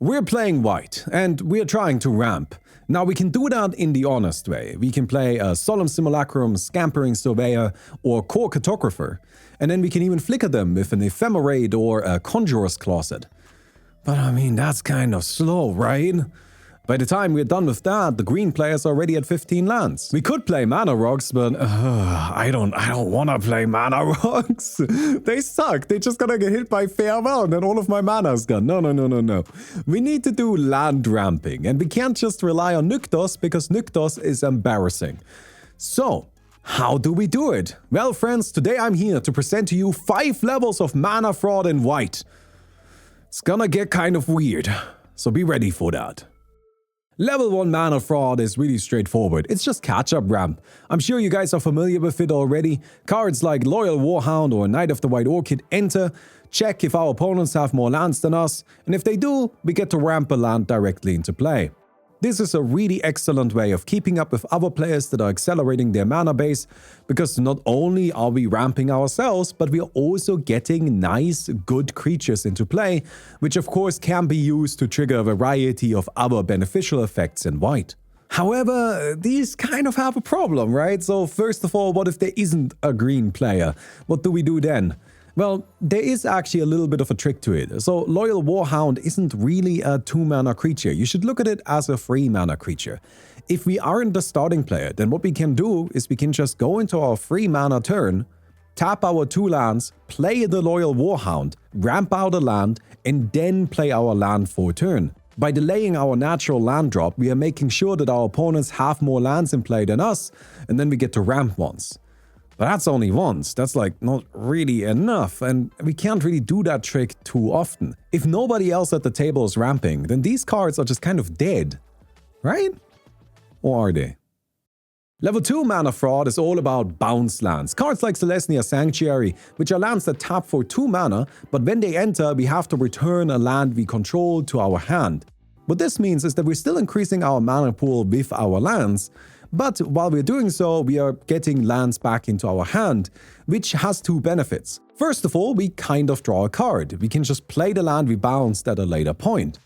We're playing white, and we're trying to ramp. Now, we can do that in the honest way. We can play a Solemn Simulacrum, Scampering Surveyor, or Core Cartographer, and then we can even flicker them with an Ephemerate or a Conjurer's Closet. But I mean, that's kind of slow, right? By the time we're done with that, the green player's already at 15 lands. We could play Mana Rocks, but I don't want to play Mana Rocks. They suck. They're just gonna get hit by Farewell and then all of my mana's gone. No. We need to do land ramping, and we can't just rely on Nykthos because Nykthos is embarrassing. So, how do we do it? Well, friends, today I'm here to present to you 5 levels of mana fraud in white. It's gonna get kind of weird, so be ready for that. Level 1 mana fraud is really straightforward. It's just catch-up ramp. I'm sure you guys are familiar with it already. Cards like Loyal Warhound or Knight of the White Orchid enter, check if our opponents have more lands than us, and if they do, we get to ramp a land directly into play. This is a really excellent way of keeping up with other players that are accelerating their mana base, because not only are we ramping ourselves, but we are also getting nice, good creatures into play, which of course can be used to trigger a variety of other beneficial effects in white. However, these kind of have a problem, right? So first of all, what if there isn't a green player? What do we do then? Well, there is actually a little bit of a trick to it. So Loyal Warhound isn't really a 2-mana creature. You should look at it as a 3-mana creature. If we aren't the starting player, then what we can do is we can just go into our 3-mana turn, tap our 2 lands, play the Loyal Warhound, ramp out a land, and then play our land for turn. By delaying our natural land drop, we are making sure that our opponents have more lands in play than us, and then we get to ramp once. But that's only once. That's like not really enough, and we can't really do that trick too often. If nobody else at the table is ramping, then these cards are just kind of dead, right? Or are they? Level 2 mana fraud is all about bounce lands. Cards like Celestia Sanctuary, which are lands that tap for 2 mana, but when they enter, we have to return a land we control to our hand. What this means is that we're still increasing our mana pool with our lands, but while we're doing so, we are getting lands back into our hand, which has 2 benefits. First of all, we kind of draw a card. We can just play the land we bounced at a later point.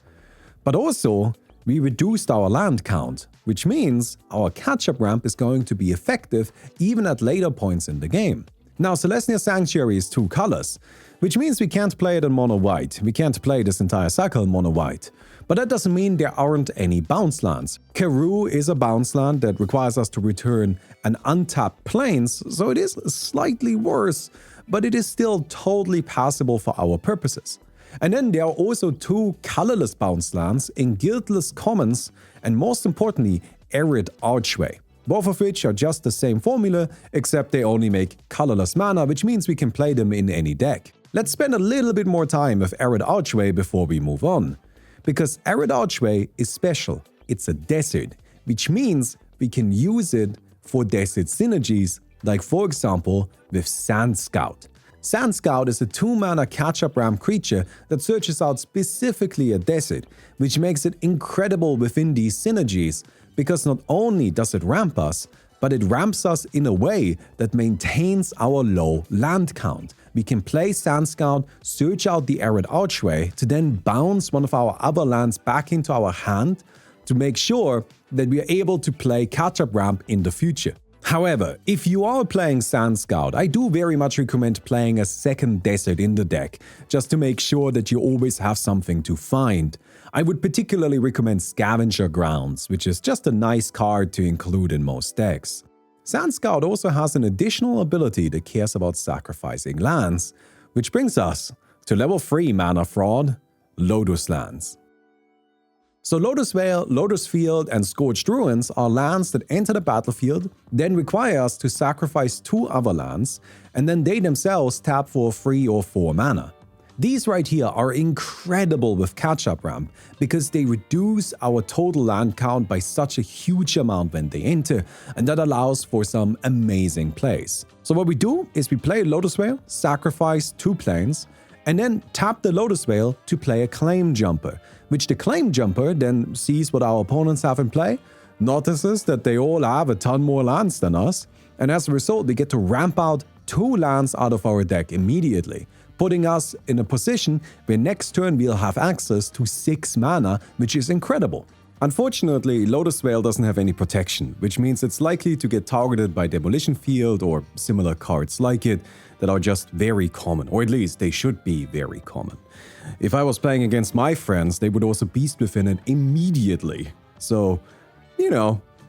But also, we reduced our land count, which means our catch-up ramp is going to be effective even at later points in the game. Now, Celestia Sanctuary is 2 colors, which means we can't play it in mono white. We can't play this entire cycle in mono white. But that doesn't mean there aren't any bounce lands. Karoo is a bounce land that requires us to return an untapped plains, so it is slightly worse, but it is still totally passable for our purposes. And then there are also 2 colorless bounce lands in Guildless Commons, and most importantly, Arid Archway. Both of which are just the same formula, except they only make colorless mana, which means we can play them in any deck. Let's spend a little bit more time with Arid Archway before we move on. Because Arid Archway is special. It's a desert, which means we can use it for desert synergies, like for example with Sand Scout. Sand Scout is a 2-mana catch-up ramp creature that searches out specifically a desert, which makes it incredible within these synergies, because not only does it ramp us, but it ramps us in a way that maintains our low land count. We can play Sand Scout, search out the Arid Archway to then bounce one of our other lands back into our hand to make sure that we are able to play catch-up ramp in the future. However, if you are playing Sand Scout, I do very much recommend playing a second desert in the deck, just to make sure that you always have something to find. I would particularly recommend Scavenger Grounds, which is just a nice card to include in most decks. Sand Scout also has an additional ability that cares about sacrificing lands, which brings us to level 3 mana fraud, Lotus lands. So Lotus Vale, Lotus Field, and Scorched Ruins are lands that enter the battlefield, then require us to sacrifice 2 other lands, and then they themselves tap for 3 or 4 mana. These right here are incredible with catch-up ramp because they reduce our total land count by such a huge amount when they enter, and that allows for some amazing plays. So what we do is we play Lotus Vale, sacrifice 2 planes, and then tap the Lotus Vale to play a Claim Jumper, which the Claim Jumper then sees what our opponents have in play, notices that they all have a ton more lands than us, and as a result we get to ramp out 2 lands out of our deck immediately, putting us in a position where next turn we'll have access to 6 mana, which is incredible. Unfortunately, Lotus Veil doesn't have any protection, which means it's likely to get targeted by Demolition Field or similar cards like it that are just very common, or at least they should be very common. If I was playing against my friends, they would also Beast Within it immediately. So,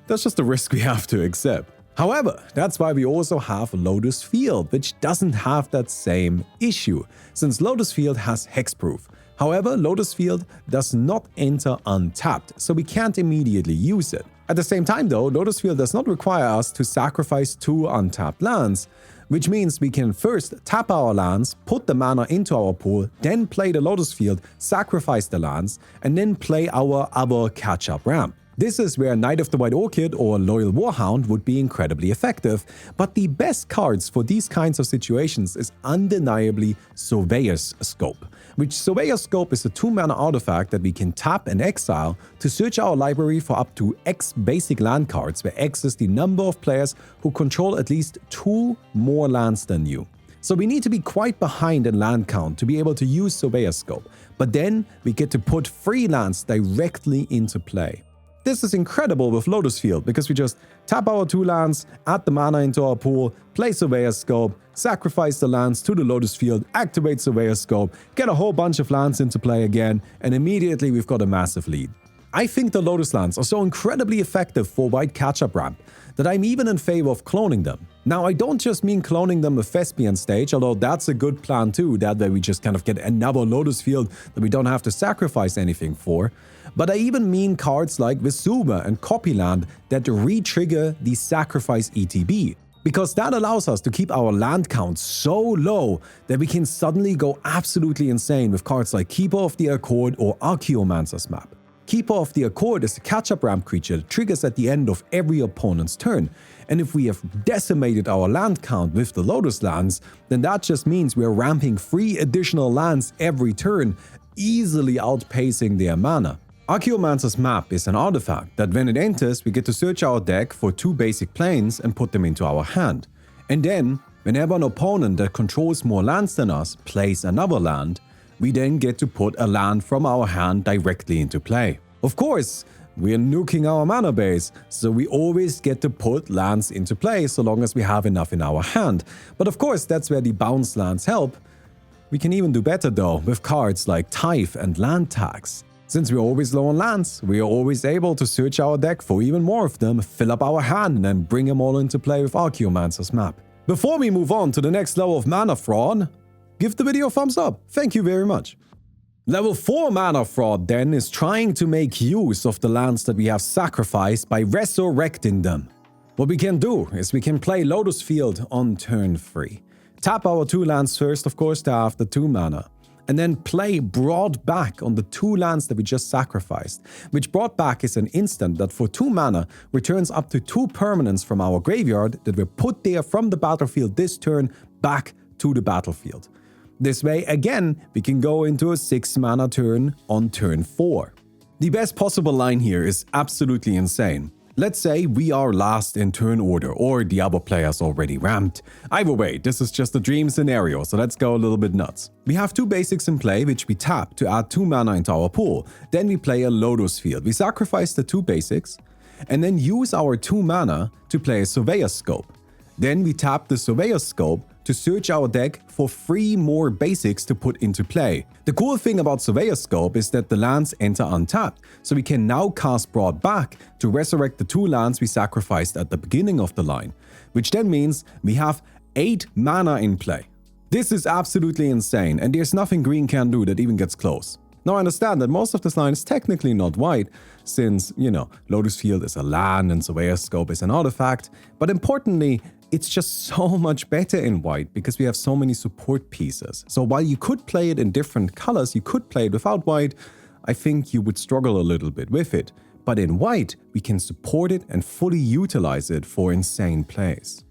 that's just a risk we have to accept. However, that's why we also have Lotus Field, which doesn't have that same issue, since Lotus Field has hexproof. However, Lotus Field does not enter untapped, so we can't immediately use it. At the same time though, Lotus Field does not require us to sacrifice 2 untapped lands, which means we can first tap our lands, put the mana into our pool, then play the Lotus Field, sacrifice the lands, and then play our other catch-up ramp. This is where Knight of the White Orchid or Loyal Warhound would be incredibly effective, but the best cards for these kinds of situations is undeniably Surveyor's Scope, which Surveyor's Scope is a 2-mana artifact that we can tap and exile to search our library for up to X basic land cards, where X is the number of players who control at least 2 more lands than you. So we need to be quite behind in land count to be able to use Surveyor's Scope, but then we get to put free lands directly into play. This is incredible with Lotus Field because we just tap our 2 lands, add the mana into our pool, play Surveyor's Scope, sacrifice the lands to the Lotus Field, activate Surveyor's Scope, get a whole bunch of lands into play again, and immediately we've got a massive lead. I think the Lotus lands are so incredibly effective for white catch-up ramp that I'm even in favor of cloning them. Now, I don't just mean cloning them with Thespian Stage, although that's a good plan too, that way we just kind of get another Lotus Field that we don't have to sacrifice anything for. But I even mean cards like Vesuva and Copyland that re-trigger the sacrifice ETB, because that allows us to keep our land count so low that we can suddenly go absolutely insane with cards like Keeper of the Accord or Archaeomancer's Map. Keeper of the Accord is a catch-up ramp creature that triggers at the end of every opponent's turn, and if we have decimated our land count with the Lotus lands, then that just means we're ramping 3 additional lands every turn, easily outpacing their mana. Archaeomancer's Map is an artifact that when it enters, we get to search our deck for 2 basic planes and put them into our hand. And then, whenever an opponent that controls more lands than us plays another land, we then get to put a land from our hand directly into play. Of course, we're nuking our mana base, so we always get to put lands into play so long as we have enough in our hand. But of course, that's where the bounce lands help. We can even do better though, with cards like Tithe and Land Tax. Since we're always low on lands, we are always able to search our deck for even more of them, fill up our hand, and then bring them all into play with Archaeomancer's Map. Before we move on to the next level of Mana Fraud, give the video a thumbs up. Thank you very much. Level 4 Mana Fraud then is trying to make use of the lands that we have sacrificed by resurrecting them. What we can do is we can play Lotus Field on turn 3. Tap our 2 lands first, of course, to have the 2 mana. And then play Brought Back on the 2 lands that we just sacrificed, which Brought Back is an instant that for 2 mana returns up to 2 permanents from our graveyard that were put there from the battlefield this turn back to the battlefield. This way, again, we can go into a 6 mana turn on turn 4. The best possible line here is absolutely insane. Let's say we are last in turn order, or the other player's already ramped. Either way, this is just a dream scenario, so let's go a little bit nuts. We have 2 basics in play, which we tap to add 2 mana into our pool. Then we play a Lotus Field. We sacrifice the 2 basics, and then use our 2 mana to play a Surveyor's Scope. Then we tap the Surveyor's Scope to search our deck for 3 more basics to put into play. The cool thing about Surveyor's Scope is that the lands enter untapped, so we can now cast Brought Back to resurrect the 2 lands we sacrificed at the beginning of the line, which then means we have 8 mana in play. This is absolutely insane, and there's nothing green can do that even gets close. Now I understand that most of this line is technically not white, since, Lotus Field is a land and Surveyor's Scope is an artifact, but importantly, it's just so much better in white because we have so many support pieces. So while you could play it in different colors, you could play it without white, I think you would struggle a little bit with it. But in white, we can support it and fully utilize it for insane plays.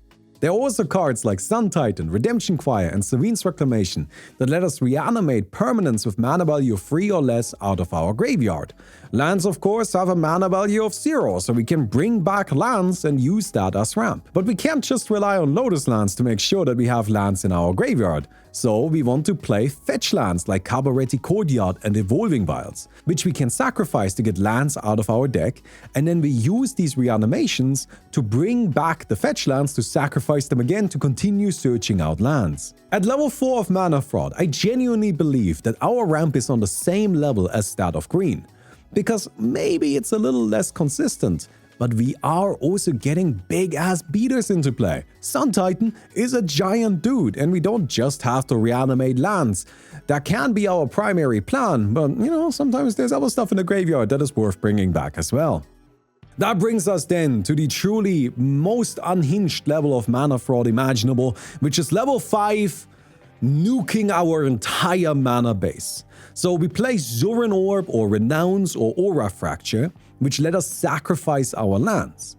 There are also cards like Sun Titan, Redemption Choir, and Serene's Reclamation that let us reanimate permanents with mana value of 3 or less out of our graveyard. Lands, of course, have a mana value of 0, so we can bring back lands and use that as ramp. But we can't just rely on Lotus lands to make sure that we have lands in our graveyard. So we want to play fetch lands like Cabaretti Courtyard and Evolving Wilds, which we can sacrifice to get lands out of our deck, and then we use these reanimations to bring back the fetch lands to sacrifice them again to continue searching out lands. At level 4 of Mana Fraud, I genuinely believe that our ramp is on the same level as that of green. Because maybe it's a little less consistent, but we are also getting big-ass beaters into play. Sun Titan is a giant dude, and we don't just have to reanimate lands. That can be our primary plan, but sometimes there's other stuff in the graveyard that is worth bringing back as well. That brings us then to the truly most unhinged level of Mana Fraud imaginable, which is level 5, nuking our entire mana base. So we play Zoran Orb or Renounce or Aura Fracture, which let us sacrifice our lands.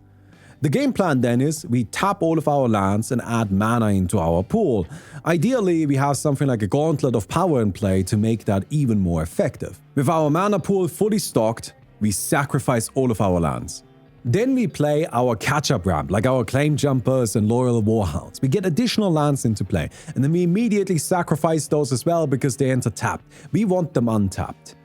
The game plan then is we tap all of our lands and add mana into our pool. Ideally, we have something like a Gauntlet of Power in play to make that even more effective. With our mana pool fully stocked, we sacrifice all of our lands. Then we play our catch-up ramp, like our Claim Jumpers and Loyal Warhounds. We get additional lands into play, and then we immediately sacrifice those as well because they enter tapped. We want them untapped.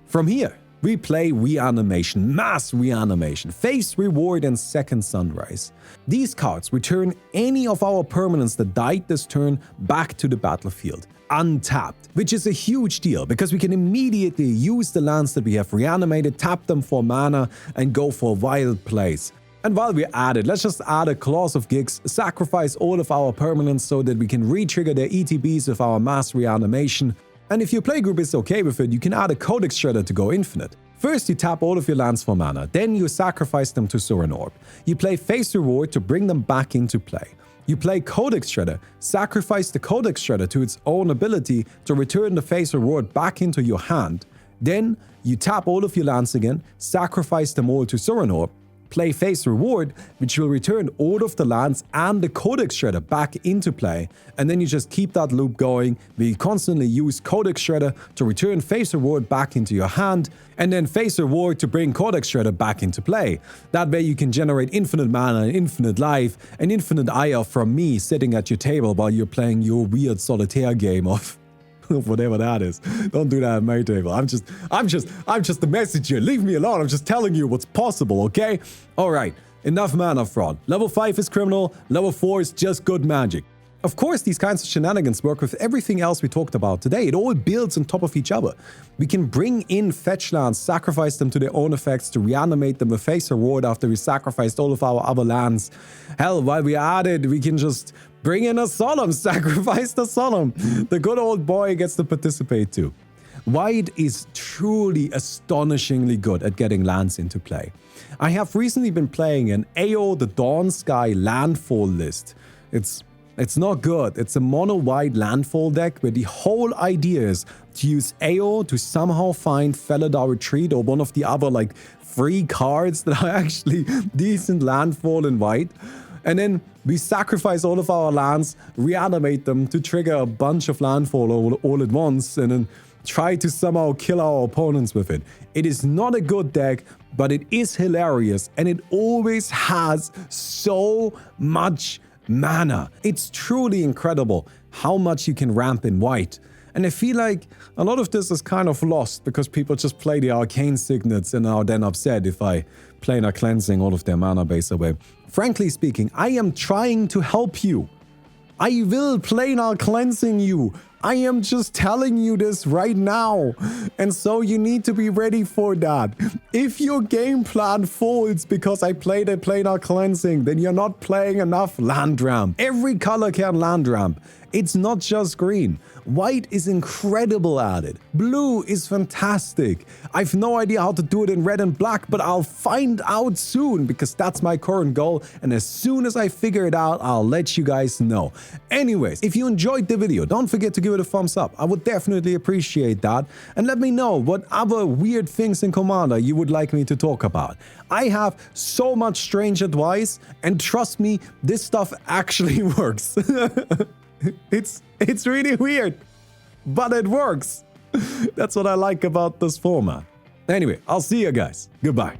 From here, we play Reanimation, Mass Reanimation, Face Reward, and Second Sunrise. These cards return any of our permanents that died this turn back to the battlefield, untapped, which is a huge deal because we can immediately use the lands that we have reanimated, tap them for mana, and go for wild plays. And while we're at it, let's just add a Claws of Gigs, sacrifice all of our permanents so that we can re-trigger their ETBs with our Mass Reanimation. And if your playgroup is okay with it, you can add a Codex Shredder to go infinite. First, you tap all of your lands for mana, then you sacrifice them to Zoran Orb. You play Face Reward to bring them back into play. You play Codex Shredder, sacrifice the Codex Shredder to its own ability to return the Face Reward back into your hand. Then, you tap all of your lands again, sacrifice them all to Zoran Orb, play Face Reward, which will return all of the lands and the Codex Shredder back into play, and then you just keep that loop going. We constantly use Codex Shredder to return Face Reward back into your hand, and then Face Reward to bring Codex Shredder back into play. That way you can generate infinite mana, infinite life, and infinite IR from me sitting at your table while you're playing your weird solitaire game of whatever that is. Don't do that at my table. I'm just the messenger. Leave me alone. I'm just telling you what's possible, okay? Alright, enough Mana Fraud. Level 5 is criminal, level 4 is just good magic. Of course, these kinds of shenanigans work with everything else we talked about today. It all builds on top of each other. We can bring in fetch lands, sacrifice them to their own effects to reanimate them with Face Reward after we sacrificed all of our other lands. Hell, while we're at it, we can just bring in a Solemn, sacrifice the Solemn. The good old boy gets to participate too. White is truly astonishingly good at getting lands into play. I have recently been playing an AO the Dawn Sky landfall list. It's not good. It's a mono-white landfall deck where the whole idea is to use AO to somehow find Felidar Retreat or one of the other like free cards that are actually decent landfall in white. And then we sacrifice all of our lands, reanimate them to trigger a bunch of landfall all at once, and then try to somehow kill our opponents with it. It is not a good deck, but it is hilarious, and it always has so much mana. It's truly incredible how much you can ramp in white. And I feel like a lot of this is kind of lost because people just play the arcane signets and are then upset if I planar cleansing all of their mana base away. Frankly speaking, I am trying to help you. I will planar cleansing you. I am just telling you this right now. And so you need to be ready for that. If your game plan folds because I played a planar cleansing, then you're not playing enough land ramp. Every color can land ramp. It's not just green. White is incredible at it. Blue is fantastic. I've no idea how to do it in red and black, but I'll find out soon because that's my current goal. And as soon as I figure it out, I'll let you guys know. Anyways, if you enjoyed the video, don't forget to give it a thumbs up. I would definitely appreciate that. And let me know what other weird things in Commander you would like me to talk about. I have so much strange advice, and trust me, this stuff actually works. It's really weird, but it works. That's what I like about this format. Anyway, I'll see you guys. Goodbye.